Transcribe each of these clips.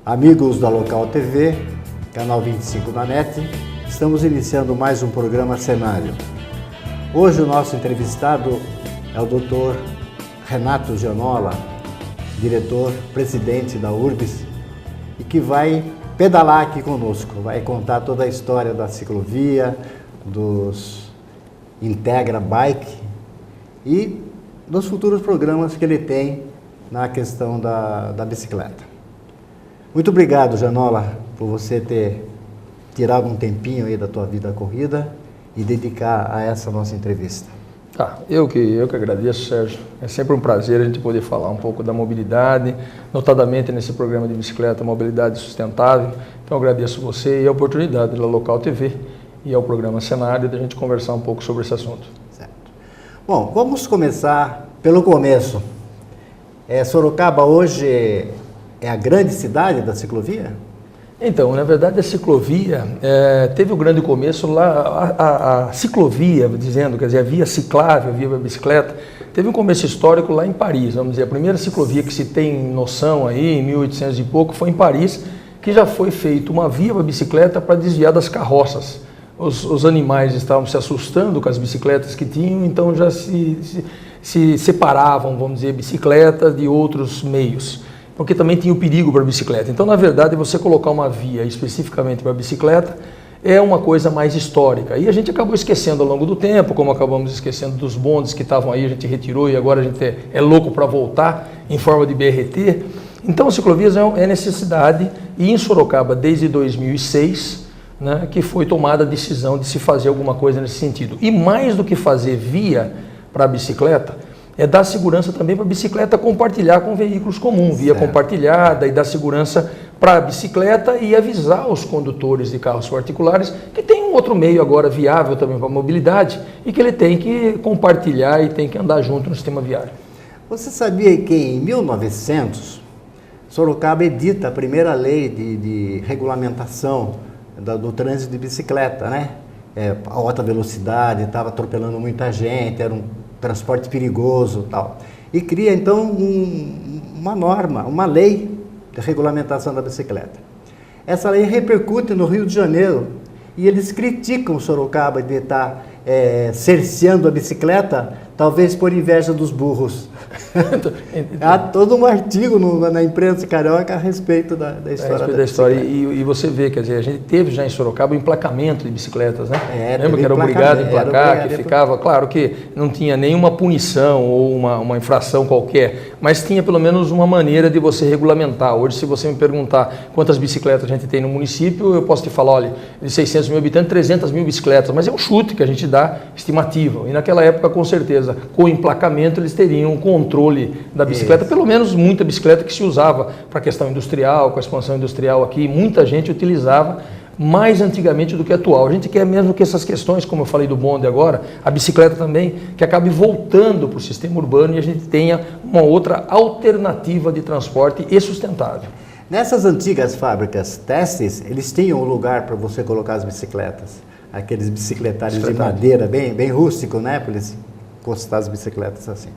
Amigos da Local TV, canal 25 da NET, estamos iniciando mais um programa Cenário. Hoje o nosso entrevistado é o Dr. Renato Gianola, diretor, presidente da URBS, e que vai pedalar aqui conosco, vai contar toda a história da ciclovia, dos Integra Bike e dos futuros programas que ele tem na questão da bicicleta. Muito obrigado, Gianola, por você ter tirado um tempinho aí da tua vida corrida e dedicar a essa nossa entrevista. Eu que agradeço, Sérgio. É sempre um prazer a gente poder falar um pouco da mobilidade, notadamente nesse programa de bicicleta, mobilidade sustentável. Então, eu agradeço você e a oportunidade da Local TV e ao programa Cenário de a gente conversar um pouco sobre esse assunto. Certo. Bom, vamos começar pelo começo. Sorocaba hoje é a grande cidade da ciclovia? Então, na verdade, a ciclovia teve um grande começo lá, a ciclovia, dizendo, quer dizer, a via ciclável, a via bicicleta, teve um começo histórico lá em Paris, vamos dizer, a primeira ciclovia que se tem noção aí, em 1800 e pouco, foi em Paris, que já foi feita uma via para bicicleta para desviar das carroças. Os animais estavam se assustando com as bicicletas que tinham, então já se separavam, vamos dizer, bicicletas de outros meios, porque também tinha o perigo para a bicicleta. Então, na verdade, você colocar uma via especificamente para a bicicleta é uma coisa mais histórica. E a gente acabou esquecendo ao longo do tempo, como acabamos esquecendo dos bondes que estavam aí, a gente retirou e agora a gente é louco para voltar em forma de BRT. Então, as ciclovias é necessidade, e em Sorocaba, desde 2006, né, que foi tomada a decisão de se fazer alguma coisa nesse sentido. E mais do que fazer via para a bicicleta, é dar segurança também para a bicicleta compartilhar com veículos comuns, via compartilhada, e dar segurança para a bicicleta e avisar os condutores de carros particulares que tem um outro meio agora viável também para a mobilidade e que ele tem que compartilhar e tem que andar junto no sistema viário. Você sabia que em 1900, Sorocaba edita a primeira lei de regulamentação do trânsito de bicicleta, né? A alta velocidade, estava atropelando muita gente, era um transporte perigoso e tal. E cria, então, uma norma, uma lei de regulamentação da bicicleta. Essa lei repercute no Rio de Janeiro e eles criticam Sorocaba de estar cerceando a bicicleta, talvez por inveja dos burros. Há todo um artigo na imprensa carioca a respeito da história da história. E você vê, quer dizer, a gente teve já em Sorocaba o emplacamento de bicicletas, né? Lembra que era obrigado a emplacar, que ficava, claro que não tinha nenhuma punição ou uma infração qualquer, mas tinha pelo menos uma maneira de você regulamentar. Hoje, se você me perguntar quantas bicicletas a gente tem no município, eu posso te falar, olha, de 600 mil habitantes, 300 mil bicicletas, mas é um chute que a gente dá estimativa. E naquela época, com certeza, com o emplacamento, eles teriam um controle da bicicleta, pelo menos muita bicicleta que se usava para a questão industrial, com a expansão industrial aqui, muita gente utilizava mais antigamente do que atual. A gente quer mesmo que essas questões, como eu falei do bonde agora, a bicicleta também, que acabe voltando para o sistema urbano e a gente tenha uma outra alternativa de transporte e sustentável. Nessas antigas fábricas testes, eles tinham um lugar para você colocar as bicicletas, aqueles bicicletários de madeira, bem rústico, né, para eles encostar as bicicletas assim.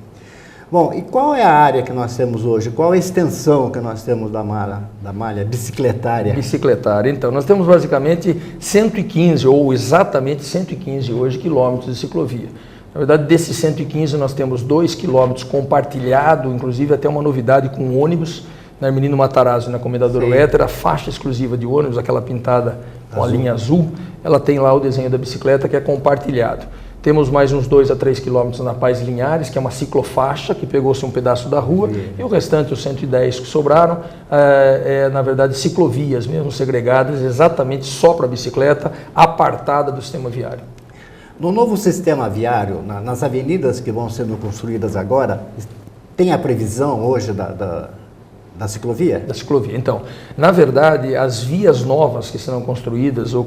Bom, e qual é a área que nós temos hoje? Qual a extensão que nós temos da malha bicicletária? Bicicletária. Então, nós temos basicamente 115, ou exatamente 115 hoje, quilômetros de ciclovia. Na verdade, desses 115, nós temos 2 quilômetros compartilhados, inclusive até uma novidade com ônibus, na Hermelino Matarazzo e na Comendador Uéter, a faixa exclusiva de ônibus, aquela pintada com a linha azul, ela tem lá o desenho da bicicleta que é compartilhado. Temos mais uns 2 a 3 quilômetros na Paz Linhares, que é uma ciclofaixa que pegou-se um pedaço da rua, e o restante, os 110 que sobraram, na verdade, ciclovias mesmo segregadas, exatamente só para bicicleta, apartada do sistema viário. No novo sistema viário, nas avenidas que vão sendo construídas agora, tem a previsão hoje da ciclovia? Da ciclovia. Então, na verdade, as vias novas que serão construídas, ou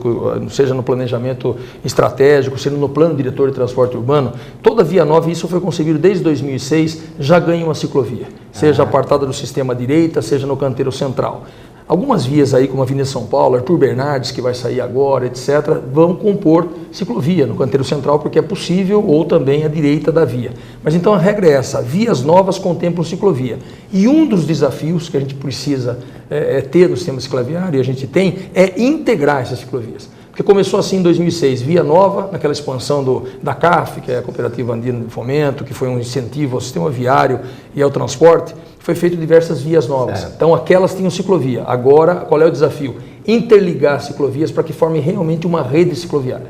seja no planejamento estratégico, seja no plano diretor de transporte urbano, toda via nova, e isso foi concebido desde 2006, já ganha uma ciclovia, seja apartada do sistema direita, seja no canteiro central. Algumas vias aí, como a Avenida São Paulo, Arthur Bernardes, que vai sair agora, etc., vão compor ciclovia no canteiro central, porque é possível, ou também à direita da via. Mas então a regra é essa, vias novas contemplam ciclovia. E um dos desafios que a gente precisa ter no sistema cicloviário, e a gente tem, é integrar essas ciclovias. Porque começou assim em 2006, via nova, naquela expansão da CAF, que é a Cooperativa Andina de Fomento, que foi um incentivo ao sistema viário e ao transporte, foi feito diversas vias novas. Certo. Então aquelas tinham ciclovia. Agora, qual é o desafio? Interligar ciclovias para que formem realmente uma rede cicloviária.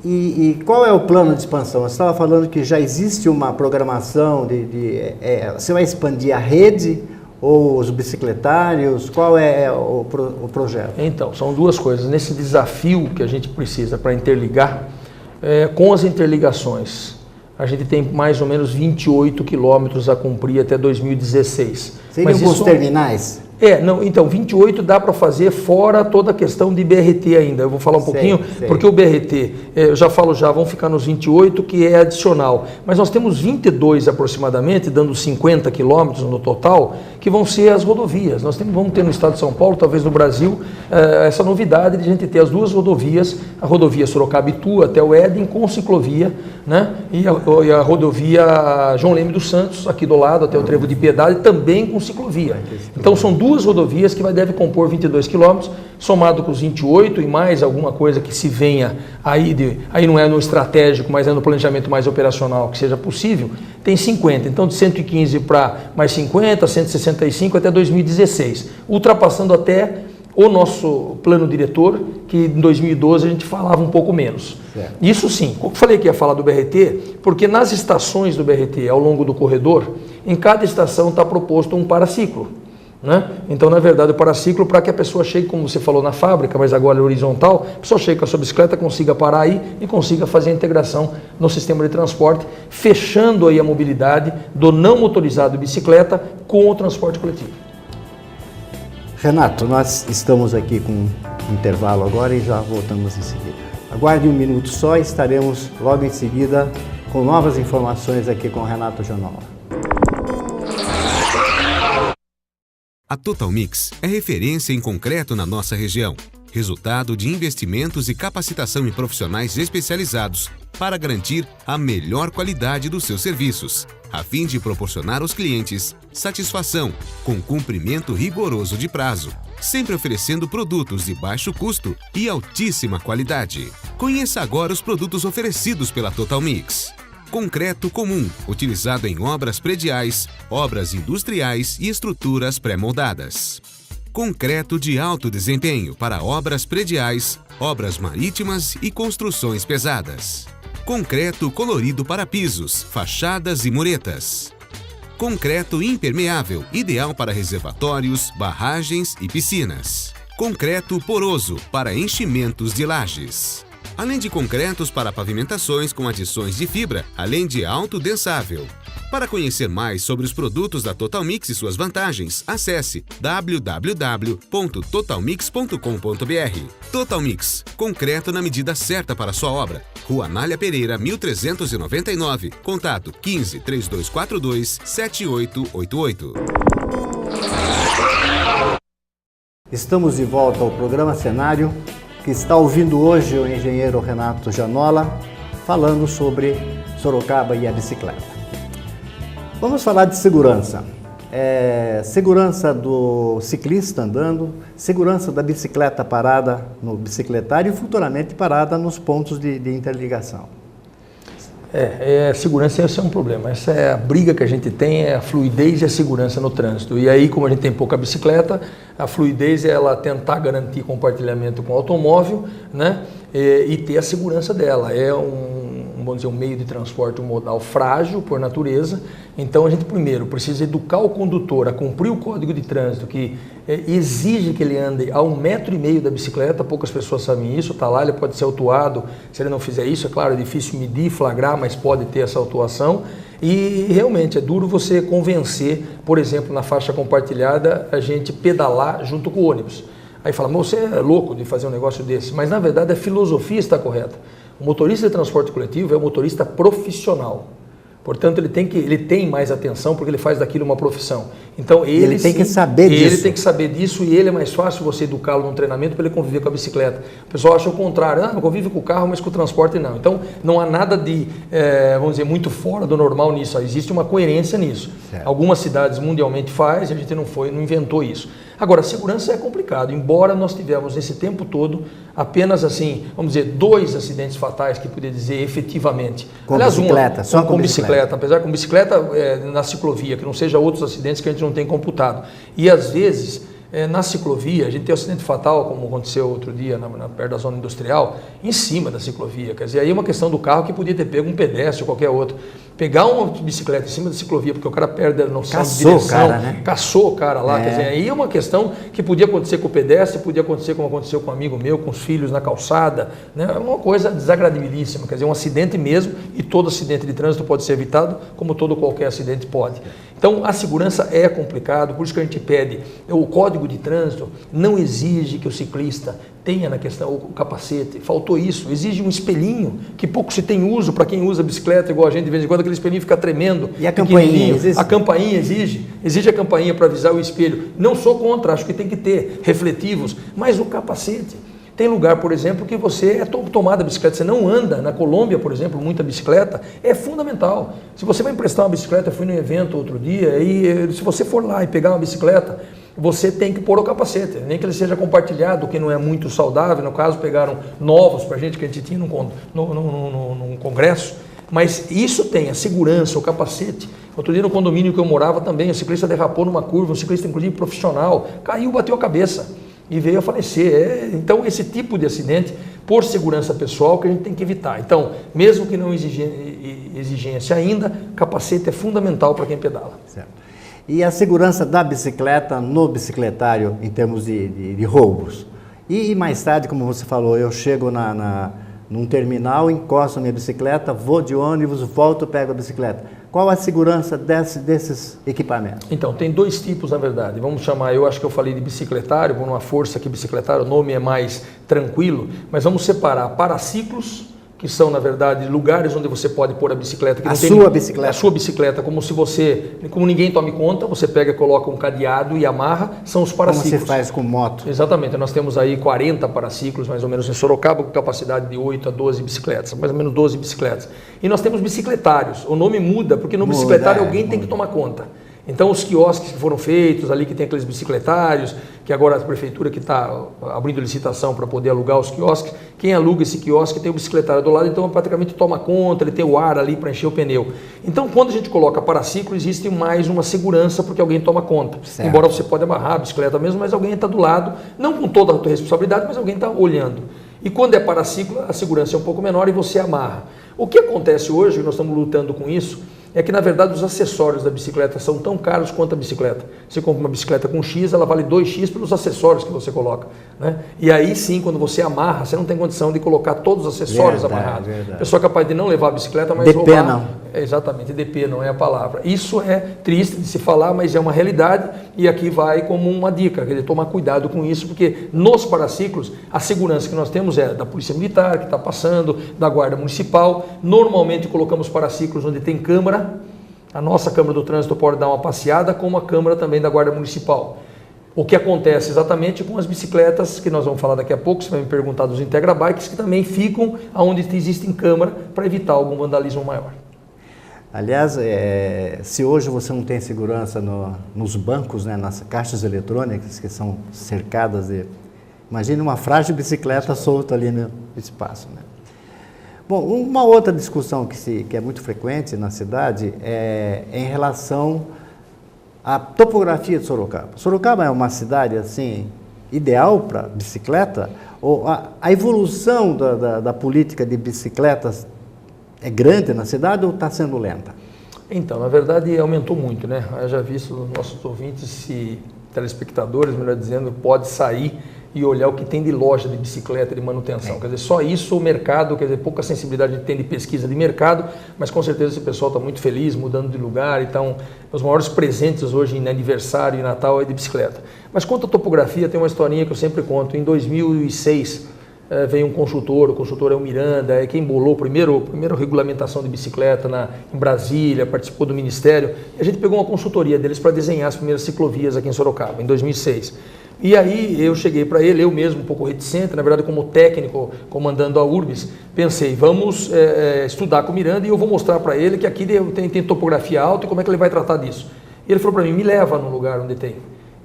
E qual é o plano de expansão? Você estava falando que já existe uma programação você vai expandir a rede ou os bicicletários? Qual é o projeto? Então, são duas coisas. Nesse desafio que a gente precisa para interligar, com as interligações, a gente tem mais ou menos 28 quilômetros a cumprir até 2016. Seriam os terminais? Então 28 dá para fazer fora toda a questão de BRT ainda. Eu vou falar um pouquinho, porque o BRT, eu já falo vão ficar nos 28, que é adicional. Mas nós temos 22 aproximadamente, dando 50 quilômetros no total, que vão ser as rodovias. Vamos ter no estado de São Paulo, talvez no Brasil, essa novidade de a gente ter as duas rodovias, a rodovia Sorocaba-Itu até o Éden com ciclovia, né? E a rodovia João Leme dos Santos, aqui do lado, até o Trevo de Piedade, também com ciclovia. Então são duas rodovias que devem compor 22 quilômetros, somado com os 28 e mais alguma coisa que se venha aí não é no estratégico, mas é no planejamento mais operacional que seja possível, tem 50. Então de 115 para mais 50, 165 até 2016, ultrapassando até o nosso plano diretor, que em 2012 a gente falava um pouco menos. Certo. Isso sim, eu falei que ia falar do BRT, porque nas estações do BRT, ao longo do corredor, em cada estação está proposto um paraciclo. Né? Então, na verdade, o paraciclo, para que a pessoa chegue, como você falou, na fábrica, mas agora é horizontal, a pessoa chegue com a sua bicicleta, consiga parar aí e consiga fazer a integração no sistema de transporte, fechando aí a mobilidade do não motorizado de bicicleta com o transporte coletivo. Renato, nós estamos aqui com um intervalo agora e já voltamos em seguida. Aguarde um minuto só e estaremos logo em seguida com novas informações aqui com o Renato Janola. A Total Mix é referência em concreto na nossa região, resultado de investimentos e capacitação em profissionais especializados para garantir a melhor qualidade dos seus serviços, a fim de proporcionar aos clientes satisfação com cumprimento rigoroso de prazo, sempre oferecendo produtos de baixo custo e altíssima qualidade. Conheça agora os produtos oferecidos pela Total Mix. Concreto comum, utilizado em obras prediais, obras industriais e estruturas pré-moldadas. Concreto de alto desempenho para obras prediais, obras marítimas e construções pesadas. Concreto colorido para pisos, fachadas e muretas. Concreto impermeável, ideal para reservatórios, barragens e piscinas. Concreto poroso para enchimentos de lajes. Além de concretos para pavimentações com adições de fibra, além de autodensável. Para conhecer mais sobre os produtos da Total Mix e suas vantagens, acesse www.totalmix.com.br. Total Mix, concreto na medida certa para sua obra. Rua Anália Pereira, 1399, contato 15 3242 7888. Estamos de volta ao programa Cenário, que está ouvindo hoje o engenheiro Renato Janola, falando sobre Sorocaba e a bicicleta. Vamos falar de segurança. Segurança do ciclista andando, segurança da bicicleta parada no bicicletário e futuramente parada nos pontos de interligação. Segurança, esse é um problema. Essa é a briga que a gente tem, é a fluidez e a segurança no trânsito. E aí, como a gente tem pouca bicicleta, a fluidez é ela tentar garantir compartilhamento com o automóvel, né? E ter a segurança dela. É vamos dizer, um meio de transporte, um modal frágil por natureza. Então a gente primeiro precisa educar o condutor a cumprir o código de trânsito que exige que ele ande a 1,5 metro da bicicleta. Poucas pessoas sabem isso, está lá, ele pode ser autuado se ele não fizer isso. É claro, é difícil medir, flagrar, mas pode ter essa autuação. E realmente é duro você convencer, por exemplo, na faixa compartilhada, a gente pedalar junto com o ônibus. Aí fala, mas você é louco de fazer um negócio desse. Mas na verdade a filosofia está correta. O motorista de transporte coletivo é um motorista profissional. Portanto, ele tem mais atenção porque ele faz daquilo uma profissão. Então, ele tem que saber disso. Ele tem que saber disso e ele é mais fácil você educá-lo num treinamento para ele conviver com a bicicleta. O pessoal acha o contrário, não convive com o carro, mas com o transporte não. Então, não há nada de, vamos dizer, muito fora do normal nisso. Existe uma coerência nisso. Certo. Algumas cidades mundialmente fazem, a gente não inventou isso. Agora, a segurança é complicado, embora nós tivemos nesse tempo todo apenas assim, vamos dizer, 2 acidentes fatais que poderia dizer efetivamente. Com bicicleta, só com bicicleta. Apesar com bicicleta na ciclovia, que não seja outros acidentes que a gente não tem computado. E às vezes, na ciclovia, a gente tem um acidente fatal, como aconteceu outro dia, perto da zona industrial, em cima da ciclovia. Quer dizer, aí é uma questão do carro que podia ter pego um pedestre ou qualquer outro. Pegar uma bicicleta em cima da ciclovia, porque o cara perde a noção de direção, caçou o cara lá, quer dizer, aí é uma questão que podia acontecer com o pedestre, podia acontecer como aconteceu com um amigo meu, com os filhos na calçada, né? É uma coisa desagradabilíssima, quer dizer, um acidente mesmo, e todo acidente de trânsito pode ser evitado, como todo qualquer acidente pode. Então, a segurança é complicado, por isso que a gente pede, o Código de Trânsito não exige que o ciclista tenha na questão o capacete, faltou isso, exige um espelhinho, que pouco se tem uso para quem usa bicicleta, igual a gente, de vez em quando aquele espelhinho fica tremendo. E a campainha existe? A campainha exige a campainha para avisar o espelho. Não sou contra, acho que tem que ter refletivos, mas o capacete. Tem lugar, por exemplo, que você é tomada a bicicleta, você não anda. Na Colômbia, por exemplo, muita bicicleta, é fundamental. Se você vai emprestar uma bicicleta, eu fui num evento outro dia, e se você for lá e pegar uma bicicleta, você tem que pôr o capacete, nem que ele seja compartilhado, que não é muito saudável. No caso, pegaram novos para a gente, que a gente tinha num congresso, mas isso tem a segurança, o capacete. Outro dia no condomínio que eu morava também, o ciclista derrapou numa curva, um ciclista inclusive profissional, caiu, bateu a cabeça e veio a falecer. Então, esse tipo de acidente, por segurança pessoal, que a gente tem que evitar. Então, mesmo que não exigência ainda, capacete é fundamental para quem pedala. Certo. E a segurança da bicicleta no bicicletário em termos de roubos. E mais tarde, como você falou, eu chego num terminal, encosto a minha bicicleta, vou de ônibus, volto, pego a bicicleta. Qual a segurança desses equipamentos? Então, tem 2 tipos, na verdade. Vamos chamar, eu acho que eu falei de bicicletário, por uma força que bicicletário, o nome é mais tranquilo, mas vamos separar paraciclos, que são, na verdade, lugares onde você pode pôr a bicicleta. A sua bicicleta? A sua bicicleta, como ninguém tome conta, você pega e coloca um cadeado e amarra, são os paraciclos. Como você faz com moto? Exatamente, nós temos aí 40 paraciclos, mais ou menos, em Sorocaba, com capacidade de 8 a 12 bicicletas, mais ou menos 12 bicicletas. E nós temos bicicletários, o nome muda, porque no bicicletário alguém tem que tomar conta. Então, os quiosques que foram feitos ali, que tem aqueles bicicletários, que agora a prefeitura que está abrindo licitação para poder alugar os quiosques, quem aluga esse quiosque tem o bicicletário do lado, então praticamente toma conta, ele tem o ar ali para encher o pneu. Então, quando a gente coloca paraciclo, existe mais uma segurança porque alguém toma conta. Certo. Embora você pode amarrar a bicicleta mesmo, mas alguém está do lado, não com toda a tua responsabilidade, mas alguém está olhando. E quando é paraciclo, a segurança é um pouco menor e você amarra. O que acontece hoje, nós estamos lutando com isso, é que, na verdade, os acessórios da bicicleta são tão caros quanto a bicicleta. Você compra uma bicicleta com X, ela vale 2X pelos acessórios que você coloca, né? E aí sim, quando você amarra, você não tem condição de colocar todos os acessórios amarrados. A pessoa é capaz de não levar a bicicleta, mas DP roubar. Não. Exatamente, DP não é a palavra. Isso é triste de se falar, mas é uma realidade e aqui vai como uma dica, quer dizer, tomar cuidado com isso, porque nos paraciclos, a segurança que nós temos é da Polícia Militar, que está passando, da Guarda Municipal. Normalmente colocamos paraciclos onde tem câmara. A nossa Câmara do Trânsito pode dar uma passeada, como a Câmara também da Guarda Municipal. O que acontece exatamente com as bicicletas, que nós vamos falar daqui a pouco, você vai me perguntar dos Integra Bikes, que também ficam onde existem câmara para evitar algum vandalismo maior. Aliás, se hoje você não tem segurança nos bancos, né, nas caixas eletrônicas que são cercadas de... Imagine uma frágil bicicleta solta ali no espaço, né? Bom, uma outra discussão que é muito frequente na cidade é em relação à topografia de Sorocaba. Sorocaba é uma cidade, assim, ideal para bicicleta? Ou a evolução da política de bicicletas é grande na cidade ou está sendo lenta? Então, na verdade, aumentou muito, né? Eu já vi isso, nossos ouvintes e telespectadores, melhor dizendo, pode sair e olhar o que tem de loja de bicicleta de manutenção. Quer dizer, só isso o mercado, quer dizer, pouca sensibilidade a gente tem de pesquisa de mercado, mas com certeza esse pessoal está muito feliz, mudando de lugar. Então, os maiores presentes hoje em aniversário e Natal é de bicicleta. Mas quanto à topografia, tem uma historinha que eu sempre conto. Em 2006, veio um consultor, o consultor é o Miranda, é quem bolou a primeira regulamentação de bicicleta em Brasília, participou do Ministério, e a gente pegou uma consultoria deles para desenhar as primeiras ciclovias aqui em Sorocaba, em 2006. E aí eu cheguei para ele, eu mesmo um pouco reticente, na verdade como técnico comandando a Urbis, pensei, vamos estudar com o Miranda e eu vou mostrar para ele que aqui tem topografia alta e como é que ele vai tratar disso. E ele falou para mim, me leva no lugar onde tem.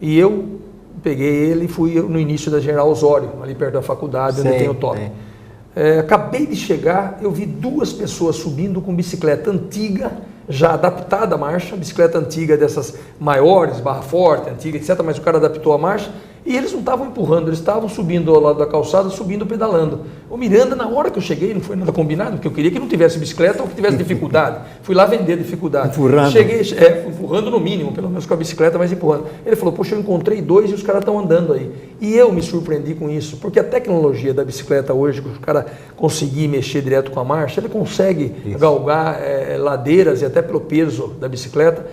E eu peguei ele e fui no início da General Osório, ali perto da faculdade, onde tem o top. Acabei de chegar, eu vi 2 pessoas subindo com bicicleta antiga, já adaptada à marcha, bicicleta antiga dessas maiores, barra forte, antiga, etc., mas o cara adaptou a marcha, e eles não estavam empurrando, eles estavam subindo ao lado da calçada, subindo pedalando. O Miranda, na hora que eu cheguei, não foi nada combinado, porque eu queria que não tivesse bicicleta ou que tivesse dificuldade. Fui lá vender dificuldade. Empurrando. Cheguei, fui empurrando no mínimo, pelo menos com a bicicleta, mas empurrando. Ele falou, poxa, eu encontrei 2 e os caras estão andando aí. E eu me surpreendi com isso, porque a tecnologia da bicicleta hoje, que o cara conseguir mexer direto com a marcha, ele consegue galgar ladeiras e até pelo peso da bicicleta,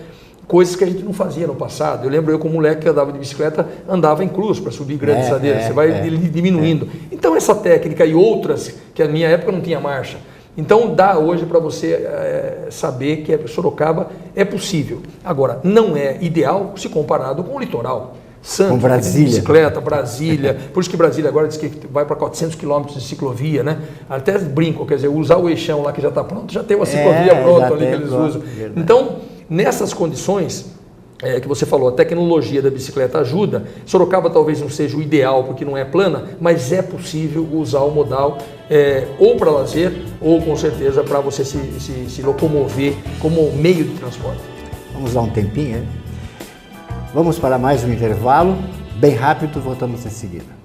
coisas que a gente não fazia no passado. Eu lembro eu como moleque que andava de bicicleta, andava em cruz para subir grandes ladeiras, você vai diminuindo. Então essa técnica e outras, que na minha época não tinha marcha, então dá hoje para você saber que Sorocaba é possível. Agora, não é ideal se comparado com o litoral. Santos, com Brasília. Bicicleta, Brasília, por isso que Brasília agora diz que vai para 400 quilômetros de ciclovia, né? Até brinco, quer dizer, usar o eixão lá que já está pronto, já tem uma ciclovia pronta ali que eles usam. Verdade. Então, nessas condições que você falou, a tecnologia da bicicleta ajuda. Sorocaba talvez não seja o ideal porque não é plana, mas é possível usar o modal ou para lazer ou com certeza para você se locomover como meio de transporte. Vamos dar um tempinho, hein? Vamos para mais um intervalo, bem rápido, voltamos em seguida.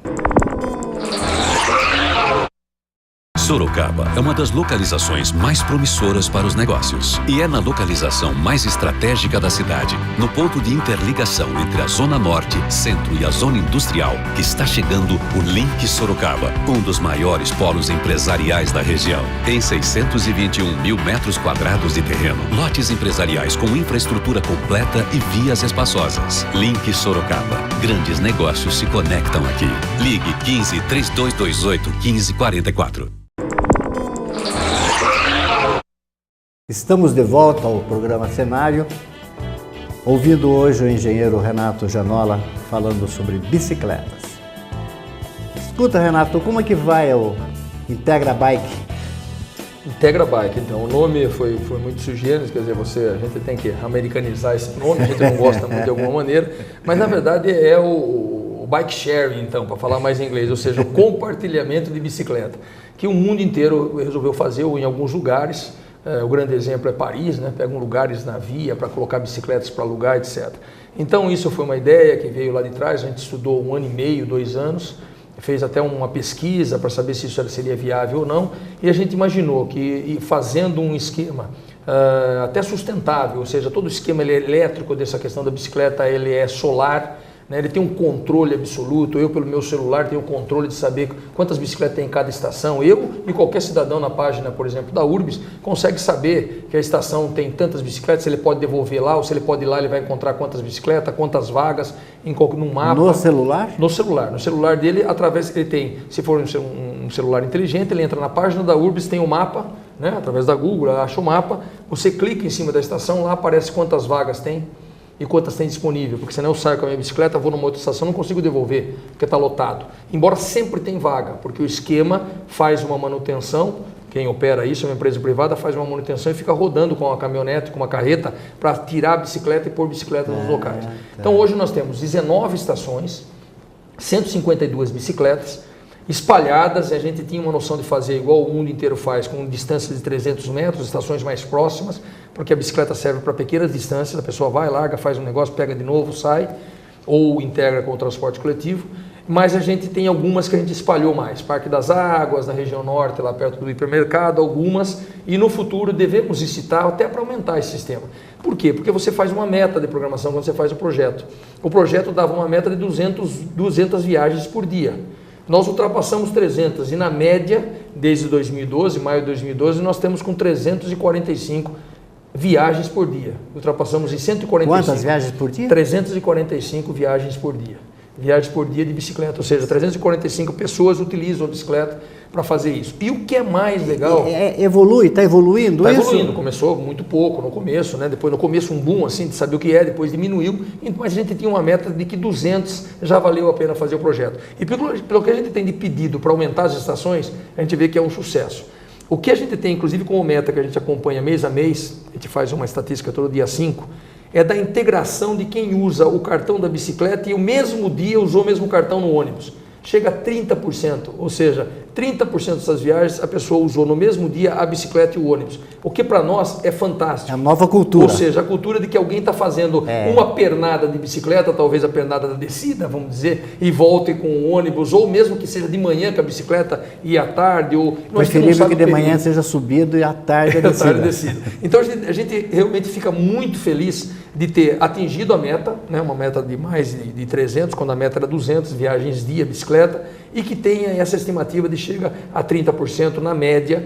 Sorocaba é uma das localizações mais promissoras para os negócios e é na localização mais estratégica da cidade, no ponto de interligação entre a Zona Norte, Centro e a Zona Industrial, que está chegando o Link Sorocaba, um dos maiores polos empresariais da região. Tem 621 mil metros quadrados de terreno, lotes empresariais com infraestrutura completa e vias espaçosas. Link Sorocaba. Grandes negócios se conectam aqui. Ligue 15 3228 1544. Estamos de volta ao programa Cenário, ouvindo hoje o engenheiro Renato Janola falando sobre bicicletas. Escuta, Renato, como é que vai o Integra Bike? Integra Bike, então, o nome foi muito sujeito, quer dizer, a gente tem que americanizar esse nome, a gente não gosta muito de alguma maneira, mas na verdade é o bike sharing, então, para falar mais em inglês, ou seja, o compartilhamento de bicicleta, que o mundo inteiro resolveu fazer em alguns lugares. O grande exemplo é Paris, né? Pegam lugares na via para colocar bicicletas para alugar, etc. Então isso foi uma ideia que veio lá de trás, a gente estudou 1 ano e meio, 2 anos, fez até uma pesquisa para saber se isso seria viável ou não, e a gente imaginou que fazendo um esquema até sustentável, ou seja, todo o esquema elétrico dessa questão da bicicleta ele é solar, né? Ele tem um controle absoluto. Eu, pelo meu celular, tenho o controle de saber quantas bicicletas tem em cada estação. Eu e qualquer cidadão na página, por exemplo, da Urbis, consegue saber que a estação tem tantas bicicletas, se ele pode devolver lá, ou se ele pode ir lá, ele vai encontrar quantas bicicletas, quantas vagas, num mapa. No celular? No celular. No celular dele, através ele tem, se for um celular inteligente, ele entra na página da Urbis, tem o mapa, né? Através da Google, acha o mapa, você clica em cima da estação, lá aparece quantas vagas tem e quantas tem disponível, porque senão eu saio com a minha bicicleta, vou numa outra estação, não consigo devolver, porque está lotado. Embora sempre tem vaga, porque o esquema faz uma manutenção, quem opera isso é uma empresa privada, faz uma manutenção e fica rodando com uma caminhonete, com uma carreta, para tirar a bicicleta e pôr bicicleta nos locais. Tá. Então hoje nós temos 19 estações, 152 bicicletas, espalhadas, e a gente tinha uma noção de fazer igual o mundo inteiro faz, com distâncias de 300 metros, estações mais próximas, porque a bicicleta serve para pequenas distâncias, a pessoa vai, larga, faz um negócio, pega de novo, sai, ou integra com o transporte coletivo, mas a gente tem algumas que a gente espalhou mais, Parque das Águas, na região norte, lá perto do hipermercado, algumas, e no futuro devemos licitar até para aumentar esse sistema. Por quê? Porque você faz uma meta de programação quando você faz o projeto. O projeto dava uma meta de 200 viagens por dia. Nós ultrapassamos 300 e na média, desde 2012, maio de 2012, nós temos com 345 viagens por dia. Ultrapassamos em 145. Quantas viagens por dia? 345 viagens por dia. viagens por dia de bicicleta, ou seja, 345 pessoas utilizam a bicicleta para fazer isso. E o que é mais legal... Está evoluindo isso? Está evoluindo, começou muito pouco no começo, né? Depois no começo um boom assim de saber o que é, depois diminuiu, mas a gente tinha uma meta de que 200 já valeu a pena fazer o projeto. E pelo que a gente tem de pedido para aumentar as estações, a gente vê que é um sucesso. O que a gente tem, inclusive, como meta que a gente acompanha mês a mês, a gente faz uma estatística todo dia 5, é da integração de quem usa o cartão da bicicleta e o mesmo dia usou o mesmo cartão no ônibus. Chega a 30%, ou seja, 30% dessas viagens a pessoa usou no mesmo dia a bicicleta e o ônibus, o que para nós é fantástico. É a nova cultura. Ou seja, a cultura de que alguém está fazendo uma pernada de bicicleta, talvez a pernada da descida, vamos dizer, e volte com o ônibus, ou mesmo que seja de manhã com a bicicleta e à tarde. Ou preferível que de manhã seja subido e à tarde a descida. Então a gente realmente fica muito feliz de ter atingido a meta, né, uma meta de mais de 300, quando a meta era 200 viagens dia bicicleta, e que tenha essa estimativa de chega a 30% na média,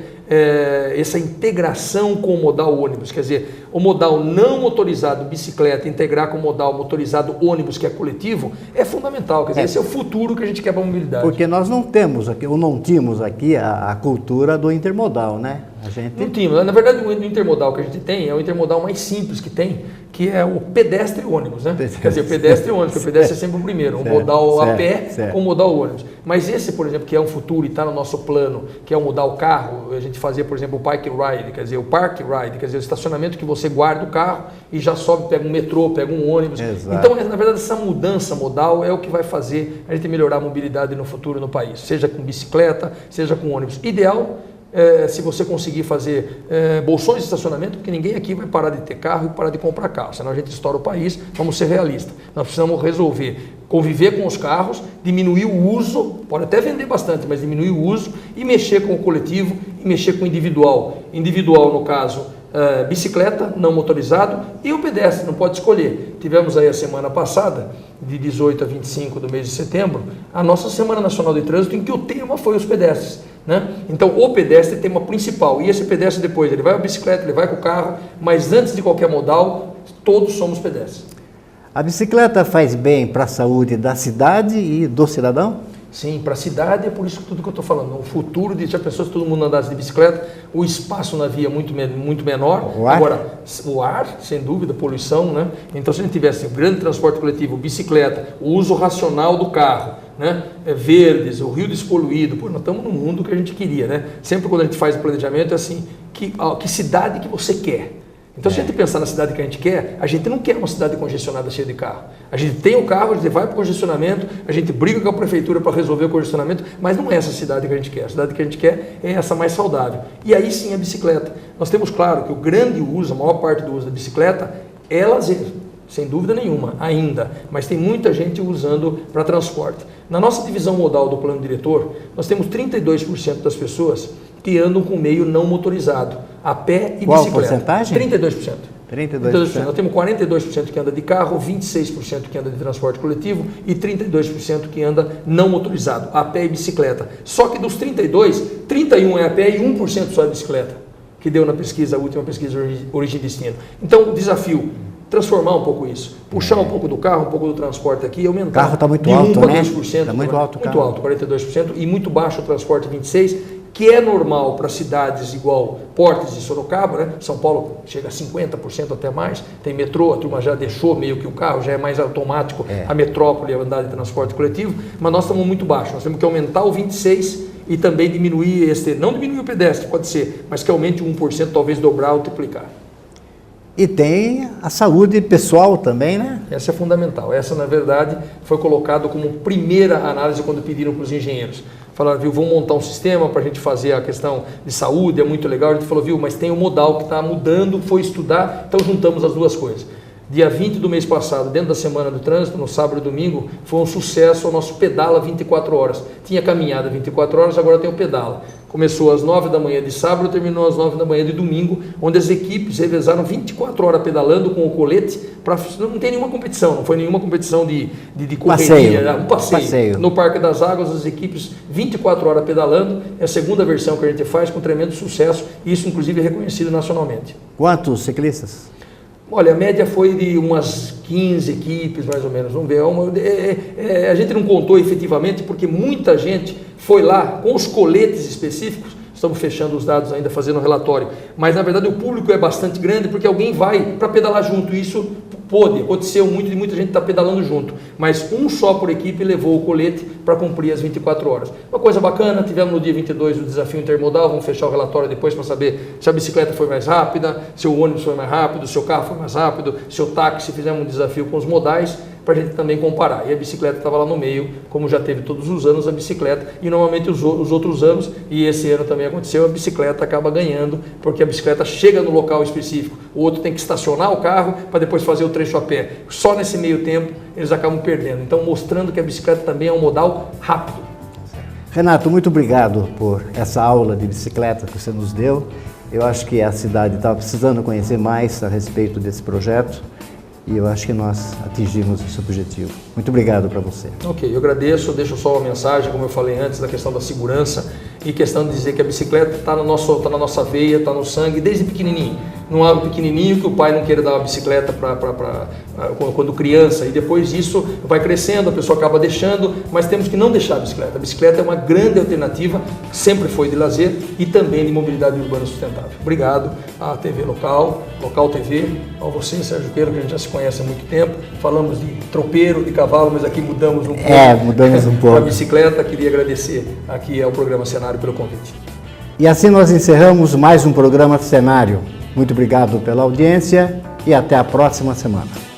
essa integração com o modal ônibus, quer dizer, o modal não motorizado bicicleta integrar com o modal motorizado ônibus, que é coletivo, é fundamental, quer dizer, esse é o futuro que a gente quer para a mobilidade. Porque nós não temos aqui, ou não tínhamos aqui a cultura do intermodal, né? Não tínhamos, na verdade o intermodal que a gente tem é o intermodal mais simples que tem, que é o pedestre ônibus, né? Quer dizer, o pedestre ônibus, porque o pedestre é sempre o primeiro, um modal a pé com o modal ônibus. Mas esse, por exemplo, que é um futuro e está no nosso plano, que é o modal carro, a gente fazia, por exemplo, o bike ride, quer dizer, o park ride, quer dizer, o estacionamento que você guarda o carro e já sobe, pega um metrô, pega um ônibus. Exato. Então, na verdade, essa mudança modal é o que vai fazer a gente melhorar a mobilidade no futuro no país, seja com bicicleta, seja com ônibus. Ideal se você conseguir fazer bolsões de estacionamento, porque ninguém aqui vai parar de ter carro e parar de comprar carro, senão a gente estoura o país. Vamos ser realistas, nós precisamos resolver, conviver com os carros, diminuir o uso, pode até vender bastante, mas diminuir o uso e mexer com o coletivo e mexer com o individual. Individual, no caso, bicicleta, não motorizado, e o pedestre, não pode escolher. Tivemos aí a semana passada, de 18 a 25 do mês de setembro, a nossa Semana Nacional de Trânsito, em que o tema foi os pedestres. Né? Então o pedestre é tema principal, e esse pedestre depois ele vai com a bicicleta, ele vai com o carro, mas antes de qualquer modal, todos somos pedestres. A bicicleta faz bem para a saúde da cidade e do cidadão? Sim, para a cidade é por isso tudo que eu estou falando. O futuro de, já pensou se todo mundo andasse de bicicleta, o espaço na via é muito menor. O ar? Agora, o ar, sem dúvida, poluição, né? Então se a gente tivesse o grande transporte coletivo, bicicleta, o uso racional do carro, né? Verdes, o rio despoluído, nós estamos no mundo que a gente queria, né? Sempre quando a gente faz o planejamento é assim, que cidade que você quer? Então, se a gente pensar na cidade que a gente quer, a gente não quer uma cidade congestionada cheia de carro. A gente tem o carro, a gente vai para o congestionamento, a gente briga com a prefeitura para resolver o congestionamento, mas não é essa cidade que a gente quer. A cidade que a gente quer é essa mais saudável. E aí sim a bicicleta. Nós temos claro que o grande uso, a maior parte do uso da bicicleta é lazer, sem dúvida nenhuma, ainda. Mas tem muita gente usando para transporte. Na nossa divisão modal do plano diretor, nós temos 32% das pessoas que andam com meio não motorizado, a pé e Qual bicicleta. Porcentagem? 32%. 32%. Nós temos 42% que anda de carro, 26% que anda de transporte coletivo e 32% que anda não motorizado, a pé e bicicleta. Só que dos 32, 31% é a pé e 1% só é bicicleta, que deu na pesquisa, a última pesquisa Origem e Destino. Então, o desafio, transformar um pouco isso, puxar um pouco do carro, um pouco do transporte aqui, aumentar. O carro está muito de alto, 1 né? a 2%. Está muito alto o carro. Muito alto, 42%, e muito baixo o transporte, 26%, que é normal para cidades igual Portes e Sorocaba, né? São Paulo chega a 50% até mais, tem metrô, a turma já deixou meio que o carro, já é mais automático a metrópole, a andar de transporte coletivo, mas nós estamos muito baixo, nós temos que aumentar o 26% e também diminuir não diminuir o pedestre, pode ser, mas que aumente 1%, talvez dobrar ou triplicar. E tem a saúde pessoal também, né? Essa é fundamental. Essa, na verdade, foi colocado como primeira análise quando pediram para os engenheiros. Falaram, viu, vamos montar um sistema para a gente fazer a questão de saúde, é muito legal. A gente falou, viu, mas tem o modal que está mudando, foi estudar, então juntamos as duas coisas. Dia 20 do mês passado, dentro da Semana do Trânsito, no sábado e domingo, foi um sucesso o nosso Pedala 24 horas. Tinha caminhada 24 horas, agora tem o Pedala. Começou às 9 da manhã de sábado, terminou às 9 da manhã de domingo, onde as equipes revezaram 24 horas pedalando com o colete. Não tem nenhuma competição, não foi nenhuma competição de correria, um passeio. No Parque das Águas, as equipes 24 horas pedalando, é a segunda versão que a gente faz com tremendo sucesso, e isso inclusive é reconhecido nacionalmente. Quantos ciclistas? Olha, a média foi de umas 15 equipes, mais ou menos. Vamos ver. A gente não contou efetivamente porque muita gente foi lá com os coletes específicos. Estamos fechando os dados ainda, fazendo o relatório. Mas, na verdade, o público é bastante grande porque alguém vai para pedalar junto. Isso aconteceu muito e muita gente está pedalando junto. Mas um só por equipe levou o colete para cumprir as 24 horas. Uma coisa bacana, tivemos no dia 22 o desafio intermodal, vamos fechar o relatório depois para saber se a bicicleta foi mais rápida, se o ônibus foi mais rápido, se o carro foi mais rápido, se o táxi, fizemos um desafio com os modais, para a gente também comparar. E a bicicleta estava lá no meio, como já teve todos os anos a bicicleta, e normalmente os outros anos, e esse ano também aconteceu, a bicicleta acaba ganhando, porque a bicicleta chega no local específico, o outro tem que estacionar o carro para depois fazer o trecho a pé. Só nesse meio tempo eles acabam perdendo. Então, mostrando que a bicicleta também é um modal rápido. Renato, muito obrigado por essa aula de bicicleta que você nos deu. Eu acho que a cidade estava precisando conhecer mais a respeito desse projeto. E eu acho que nós atingimos esse objetivo. Muito obrigado para você. Ok, eu agradeço, deixo só uma mensagem, como eu falei antes, da questão da segurança e questão de dizer que a bicicleta está na nossa veia, está no sangue, desde pequenininho. Não há um pequenininho que o pai não queira dar uma bicicleta quando criança, e depois disso vai crescendo, a pessoa acaba deixando, mas temos que não deixar a bicicleta. A bicicleta é uma grande alternativa, sempre foi de lazer e também de mobilidade urbana sustentável. Obrigado à TV Local TV, a você, Sérgio Queiro, que a gente já se conhece há muito tempo. Falamos de tropeiro, de cavalo, mas aqui mudamos um pouco. Mudamos um pouco. Para a bicicleta, queria agradecer aqui ao programa Cenário pelo convite. E assim nós encerramos mais um programa Cenário. Muito obrigado pela audiência e até a próxima semana.